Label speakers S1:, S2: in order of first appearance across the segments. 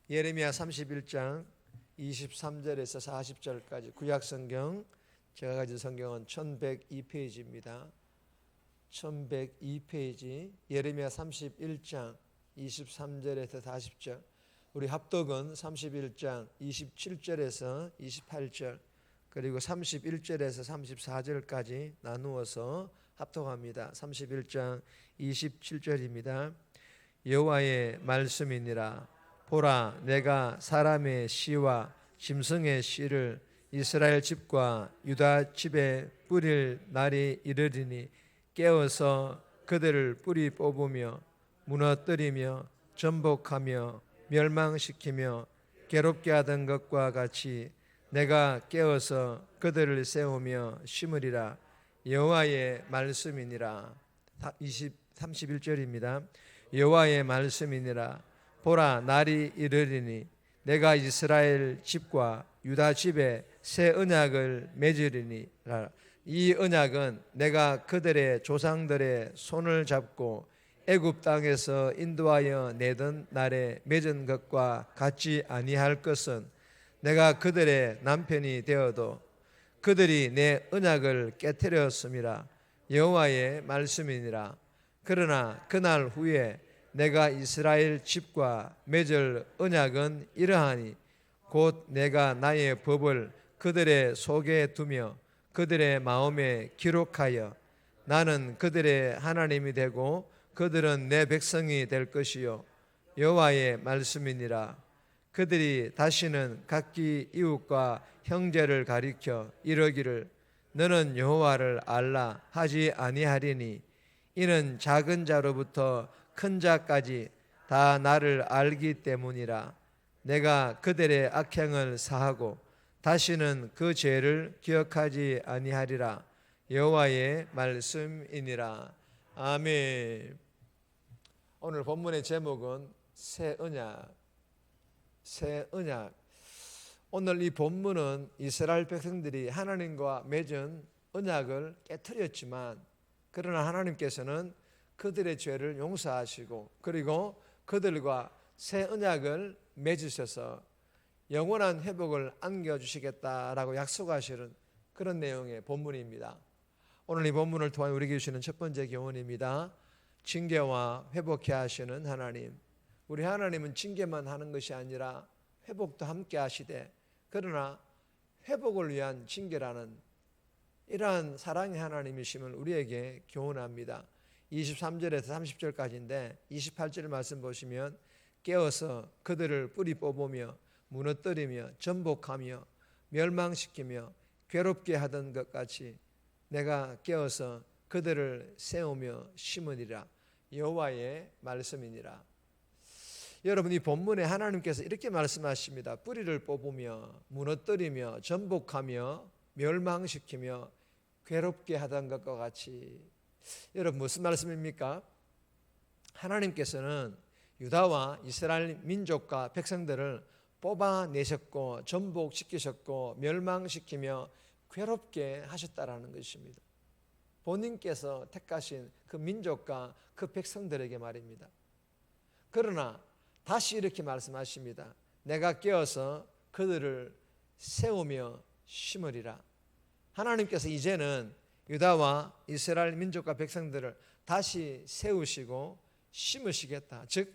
S1: 예레미야 31장 23절에서 40절까지 구약성경, 제가 가진 성경은 1102페이지입니다. 1102페이지 예레미야 31장 23절에서 40절, 우리 합독은 31장 27절에서 28절 그리고 31절에서 34절까지 나누어서 합독합니다. 31장 27절입니다. 여호와의 말씀이니라. 보라, 내가 사람의 씨와 짐승의 씨를 이스라엘 집과 유다 집에 뿌릴 날이 이르리니 깨어서 그들을 뿌리 뽑으며 무너뜨리며 전복하며 멸망시키며 괴롭게 하던 것과 같이 내가 깨어서 그들을 세우며 심으리라. 여호와의 말씀이니라. 31절입니다. 여호와의 말씀이니라. 보라, 날이 이르리니 내가 이스라엘 집과 유다 집에 새 언약을 맺으리니라. 이 언약은 내가 그들의 조상들의 손을 잡고 애굽 땅에서 인도하여 내던 날에 맺은 것과 같지 아니할 것은 내가 그들의 남편이 되어도 그들이 내 언약을 깨뜨렸음이라. 여호와의 말씀이니라. 그러나 그날 후에 내가 이스라엘 집과 맺을 언약은 이러하니 곧 내가 나의 법을 그들의 속에 두며 그들의 마음에 기록하여 나는 그들의 하나님이 되고 그들은 내 백성이 될 것이요 여호와의 말씀이니라. 그들이 다시는 각기 이웃과 형제를 가리켜 이르기를 너는 여호와를 알라 하지 아니하리니 이는 작은 자로부터 큰 자까지 다 나를 알기 때문이라. 내가 그들의 악행을 사하고 다시는 그 죄를 기억하지 아니하리라. 여호와의 말씀이니라. 아멘. 오늘 본문의 제목은 새 언약. 새 언약. 오늘 이 본문은 이스라엘 백성들이 하나님과 맺은 언약을 깨뜨렸지만 그러나 하나님께서는 그들의 죄를 용서하시고 그리고 그들과 새 언약을 맺으셔서 영원한 회복을 안겨주시겠다라고 약속하시는 그런 내용의 본문입니다. 오늘 이 본문을 통해 우리에게 주시는 첫 번째 교훈입니다. 징계와 회복케 하시는 하나님. 우리 하나님은 징계만 하는 것이 아니라 회복도 함께 하시되 그러나 회복을 위한 징계라는 이러한 사랑의 하나님이심을 우리에게 교훈합니다. 23절에서 30절까지인데 28절 말씀 보시면 깨어서 그들을 뿌리 뽑으며 무너뜨리며 전복하며 멸망시키며 괴롭게 하던 것 같이 내가 깨어서 그들을 세우며 심으리라. 여호와의 말씀이니라. 여러분, 이 본문에 하나님께서 이렇게 말씀하십니다. 뿌리를 뽑으며 무너뜨리며 전복하며 멸망시키며 괴롭게 하던 것과 같이. 여러분, 무슨 말씀입니까? 하나님께서는 유다와 이스라엘 민족과 백성들을 뽑아내셨고 전복시키셨고 멸망시키며 괴롭게 하셨다라는 것입니다. 본인께서 택하신 그 민족과 그 백성들에게 말입니다. 그러나 다시 이렇게 말씀하십니다. 내가 깨어서 그들을 세우며 심으리라. 하나님께서 이제는 유다와 이스라엘 민족과 백성들을 다시 세우시고 심으시겠다. 즉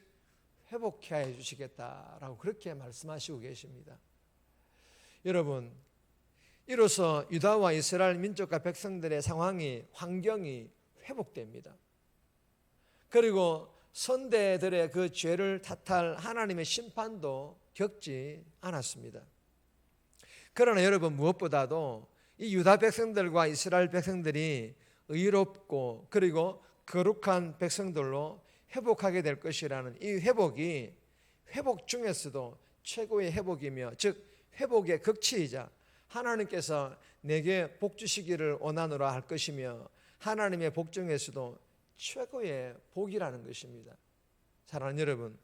S1: 회복케 해 주시겠다라고 그렇게 말씀하시고 계십니다. 여러분, 이로써 유다와 이스라엘 민족과 백성들의 상황이, 환경이 회복됩니다. 그리고 선대들의 그 죄를 탓할 하나님의 심판도 겪지 않았습니다. 그러나 여러분, 무엇보다도 이 유다 백성들과 이스라엘 백성들이 의롭고 그리고 거룩한 백성들로 회복하게 될 것이라는 이 회복이 회복 중에서도 최고의 회복이며 즉 회복의 극치이자 하나님께서 내게 복 주시기를 원하노라 할 것이며 하나님의 복 중에서도 최고의 복이라는 것입니다. 사랑하는 여러분,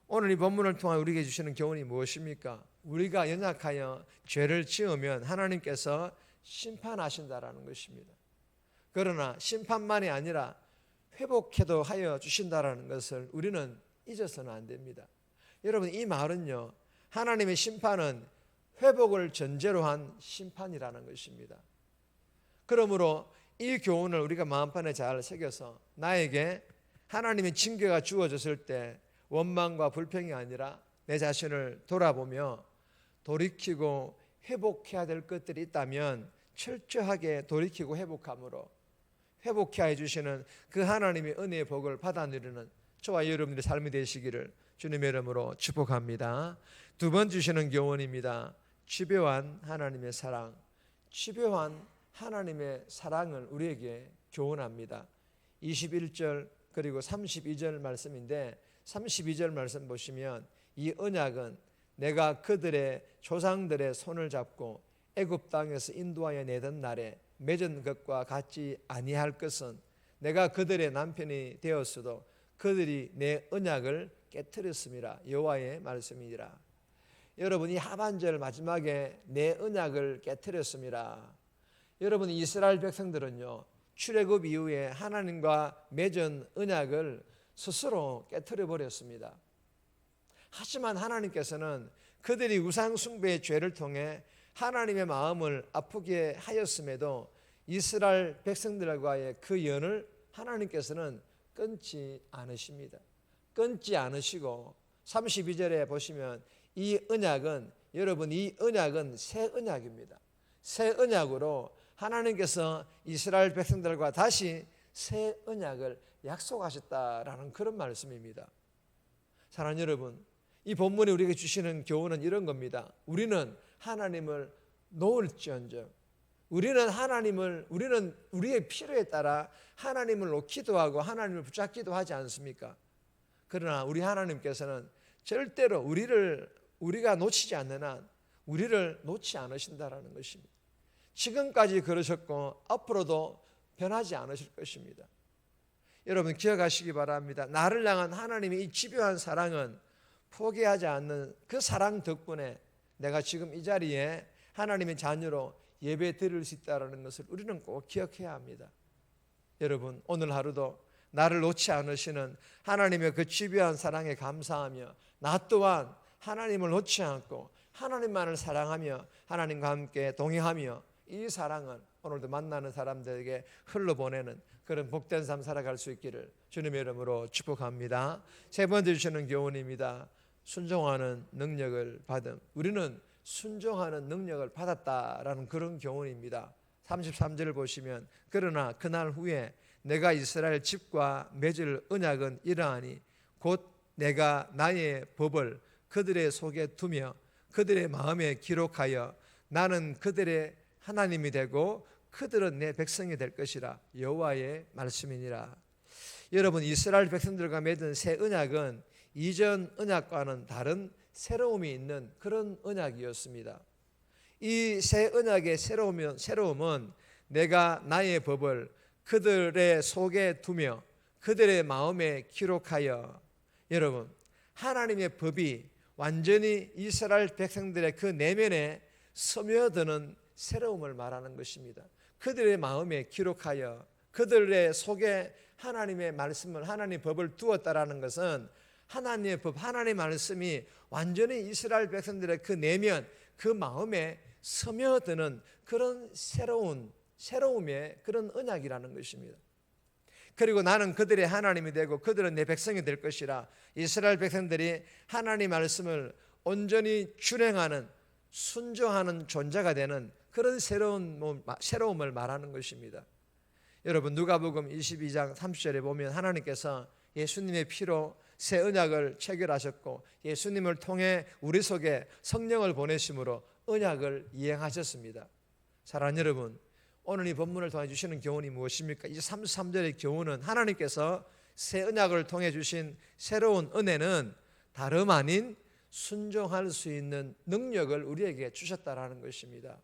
S1: 오늘 이 본문을 통해 우리에게 주시는 교훈이 무엇입니까? 우리가 연약하여 죄를 지으면 하나님께서 심판하신다라는 것입니다. 그러나 심판만이 아니라 회복해도 하여 주신다라는 것을 우리는 잊어서는 안 됩니다. 여러분, 이 말은요, 하나님의 심판은 회복을 전제로 한 심판이라는 것입니다. 그러므로 이 교훈을 우리가 마음판에 잘 새겨서 나에게 하나님의 징계가 주어졌을 때 원망과 불평이 아니라 내 자신을 돌아보며 돌이키고 회복해야 될 것들이 있다면 철저하게 돌이키고 회복함으로 회복해 해주시는 그 하나님의 은혜의 복을 받아 누리는 저와 여러분들의 삶이 되시기를 주님의 이름으로 축복합니다. 두 번 주시는 교훈입니다. 집요한 하나님의 사랑. 집요한 하나님의 사랑을 우리에게 교훈합니다. 21절 그리고 32절 말씀인데 32절 말씀 보시면 이 언약은 내가 그들의 조상들의 손을 잡고 애굽 땅에서 인도하여 내던 날에 맺은 것과 같지 아니할 것은 내가 그들의 남편이 되었어도 그들이 내 언약을 깨뜨렸음이라. 여호와의 말씀이니라. 여러분, 이 하반절 마지막에 내 언약을 깨뜨렸음이라. 여러분, 이스라엘 백성들은요, 출애굽 이후에 하나님과 맺은 언약을 스스로 깨뜨려 버렸습니다. 하지만 하나님께서는 그들이 우상 숭배의 죄를 통해 하나님의 마음을 아프게 하였음에도 이스라엘 백성들과의 그 연을 하나님께서는 끊지 않으십니다. 끊지 않으시고 32절에 보시면 이 언약은, 여러분, 이 언약은 새 언약입니다. 새 언약으로 하나님께서 이스라엘 백성들과 다시 새 언약을 약속하셨다라는 그런 말씀입니다. 사랑하는 여러분, 이 본문이 우리에게 주시는 교훈은 이런 겁니다. 우리는 하나님을 놓을지언정, 우리는 우리의 필요에 따라 하나님을 놓기도 하고 하나님을 붙잡기도 하지 않습니까? 그러나 우리 하나님께서는 절대로 우리가 놓치지 않는 한 우리를 놓지 않으신다라는 것입니다. 지금까지 그러셨고 앞으로도 변하지 않으실 것입니다. 여러분, 기억하시기 바랍니다. 나를 향한 하나님의 이 집요한 사랑은 포기하지 않는 그 사랑 덕분에 내가 지금 이 자리에 하나님의 자녀로 예배 드릴 수 있다는 것을 우리는 꼭 기억해야 합니다. 여러분, 오늘 하루도 나를 놓지 않으시는 하나님의 그 집요한 사랑에 감사하며 나 또한 하나님을 놓지 않고 하나님만을 사랑하며 하나님과 함께 동행하며 이 사랑은 오늘도 만나는 사람들에게 흘러보내는 그런 복된 삶 살아갈 수 있기를 주님의 이름으로 축복합니다. 세 번째 주시는 교훈입니다. 순종하는 능력을 받음. 우리는 순종하는 능력을 받았다라는 그런 교훈입니다. 33절을 보시면 그러나 그날 후에 내가 이스라엘 집과 맺을 언약은 이러하니 곧 내가 나의 법을 그들의 속에 두며 그들의 마음에 기록하여 나는 그들의 하나님이 되고 그들은 내 백성이 될 것이라. 여호와의 말씀이니라. 여러분, 이스라엘 백성들과 맺은 새 언약은 이전 언약과는 다른 새로움이 있는 그런 언약이었습니다. 이 새 언약의 새로움은 내가 나의 법을 그들의 속에 두며 그들의 마음에 기록하여. 여러분, 하나님의 법이 완전히 이스라엘 백성들의 그 내면에 스며드는 새로움을 말하는 것입니다. 그들의 마음에 기록하여 그들의 속에 하나님의 말씀을, 하나님의 법을 두었다라는 것은 하나님의 법, 하나님의 말씀이 완전히 이스라엘 백성들의 그 내면, 그 마음에 스며드는 그런 새로움의 그런 언약이라는 것입니다. 그리고 나는 그들의 하나님이 되고 그들은 내 백성이 될 것이라. 이스라엘 백성들이 하나님의 말씀을 온전히 준행하는, 순종하는 존재가 되는 그런 새로움을 말하는 것입니다. 여러분, 누가복음 22장 30절에 보면 하나님께서 예수님의 피로 새 언약을 체결하셨고 예수님을 통해 우리 속에 성령을 보내심으로 언약을 이행하셨습니다. 사랑하는 여러분, 오늘 이 본문을 통해 주시는 교훈이 무엇입니까? 이 33절의 교훈은 하나님께서 새 언약을 통해 주신 새로운 은혜는 다름 아닌 순종할 수 있는 능력을 우리에게 주셨다라는 것입니다.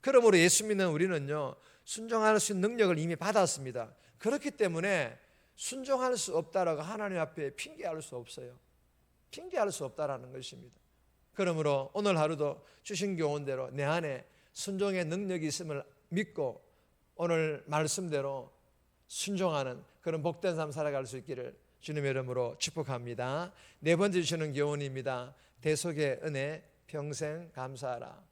S1: 그러므로 예수 믿는 우리는요, 순종할 수 있는 능력을 이미 받았습니다. 그렇기 때문에 순종할 수 없다라고 하나님 앞에 핑계할 수 없어요. 핑계할 수 없다라는 것입니다. 그러므로 오늘 하루도 주신 교훈대로 내 안에 순종의 능력이 있음을 믿고 오늘 말씀대로 순종하는 그런 복된 삶 살아갈 수 있기를 주님의 이름으로 축복합니다. 네 번째 주시는 교훈입니다. 대속의 은혜 평생 감사하라.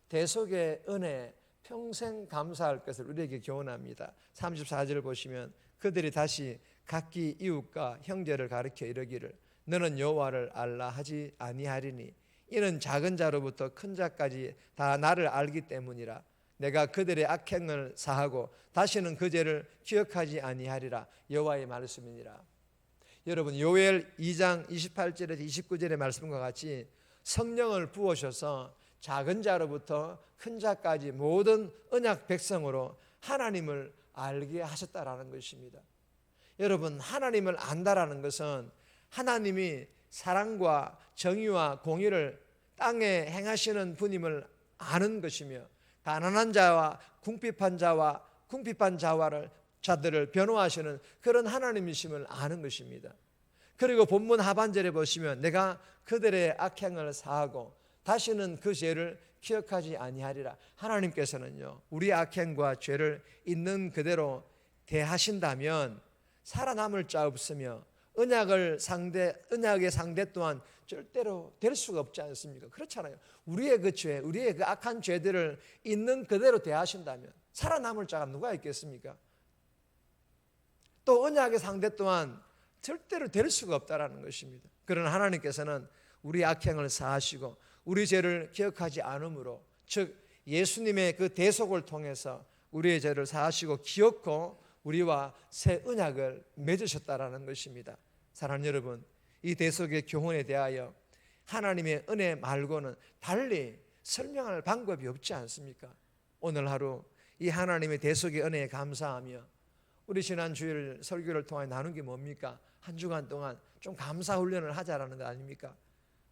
S1: 대속의 은혜 평생 감사할 것을 우리에게 교훈합니다. 34절 보시면 그들이 다시 각기 이웃과 형제를 가르쳐 이르기를 너는 여호와를 알라 하지 아니하리니 이는 작은 자로부터 큰 자까지 다 나를 알기 때문이라. 내가 그들의 악행을 사하고 다시는 그 죄를 기억하지 아니하리라. 여호와의 말씀이니라. 여러분 요엘 2장 28절에서 29절의 말씀과 같이 성령을 부으셔서 작은 자로부터 큰 자까지 모든 언약 백성으로 하나님을 알게 하셨다라는 것입니다. 여러분 하나님을 안다라는 것은 하나님이 사랑과 정의와 공의를 땅에 행하시는 분임을 아는 것이며 가난한 자와 궁핍한 자들을 변호하시는 그런 하나님이심을 아는 것입니다. 그리고 본문 하반절에 보시면 내가 그들의 악행을 사하고 다시는 그 죄를 기억하지 아니하리라. 하나님께서는요 우리 악행과 죄를 있는 그대로 대하신다면 살아남을 자 없으며 언약의 상대 또한 절대로 될 수가 없지 않습니까? 그렇잖아요. 우리의 그 죄, 우리의 그 악한 죄들을 있는 그대로 대하신다면 살아남을 자가 누가 있겠습니까? 또 언약의 상대 또한 절대로 될 수가 없다라는 것입니다. 그러나 하나님께서는 우리 악행을 사하시고 우리 죄를 기억하지 않으므로 즉 예수님의 그 대속을 통해서 우리의 죄를 사하시고 기억고 우리와 새 언약을 맺으셨다라는 것입니다. 사랑하는 여러분, 이 대속의 교훈에 대하여 하나님의 은혜 말고는 달리 설명할 방법이 없지 않습니까? 오늘 하루 이 하나님의 대속의 은혜에 감사하며 우리 지난 주일 설교를 통해 나눈 게 뭡니까? 한 주간 동안 좀 감사 훈련을 하자라는 거 아닙니까?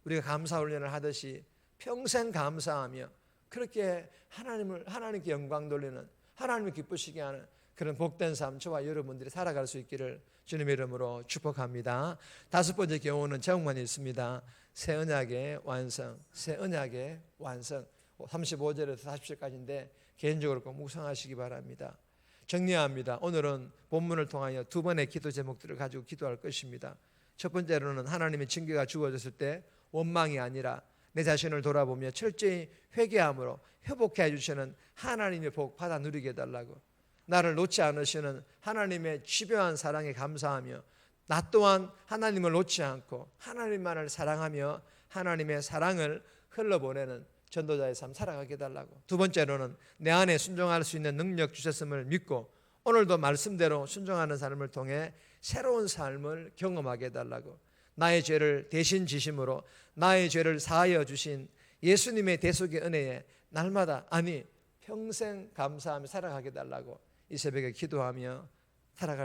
S1: 우리가 감사 훈련을 하듯이 평생 감사하며 그렇게 하나님께 영광 돌리는 하나님을 기쁘시게 하는 그런 복된 삶 저와 여러분들이 살아갈 수 있기를 주님의 이름으로 축복합니다. 다섯 번째 교훈은 제목만 있습니다. 새 언약의 완성, 새 언약의 완성. 35절에서 40절까지인데 개인적으로 꼭 묵상하시기 바랍니다. 정리합니다. 오늘은 본문을 통하여 두 번의 기도 제목들을 가지고 기도할 것입니다. 첫 번째로는 하나님의 징계가 주어졌을 때 원망이 아니라 내 자신을 돌아보며 철저히 회개함으로 회복해 주시는 하나님의 복 받아 누리게 해달라고, 나를 놓지 않으시는 하나님의 집요한 사랑에 감사하며 나 또한 하나님을 놓지 않고 하나님만을 사랑하며 하나님의 사랑을 흘러보내는 전도자의 삶 살아가게 해달라고. 두 번째로는 내 안에 순종할 수 있는 능력 주셨음을 믿고 오늘도 말씀대로 순종하는 삶을 통해 새로운 삶을 경험하게 해달라고. 나의 죄를 대신 지심으로 나의 죄를 사하여 주신 예수님의 대속의 은혜에 날마다 아니 평생 감사하며 살아가게 해달라고 이 새벽에 기도하며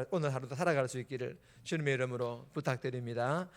S1: 오늘 하루도 살아갈 수 있기를 주님의 이름으로 부탁드립니다.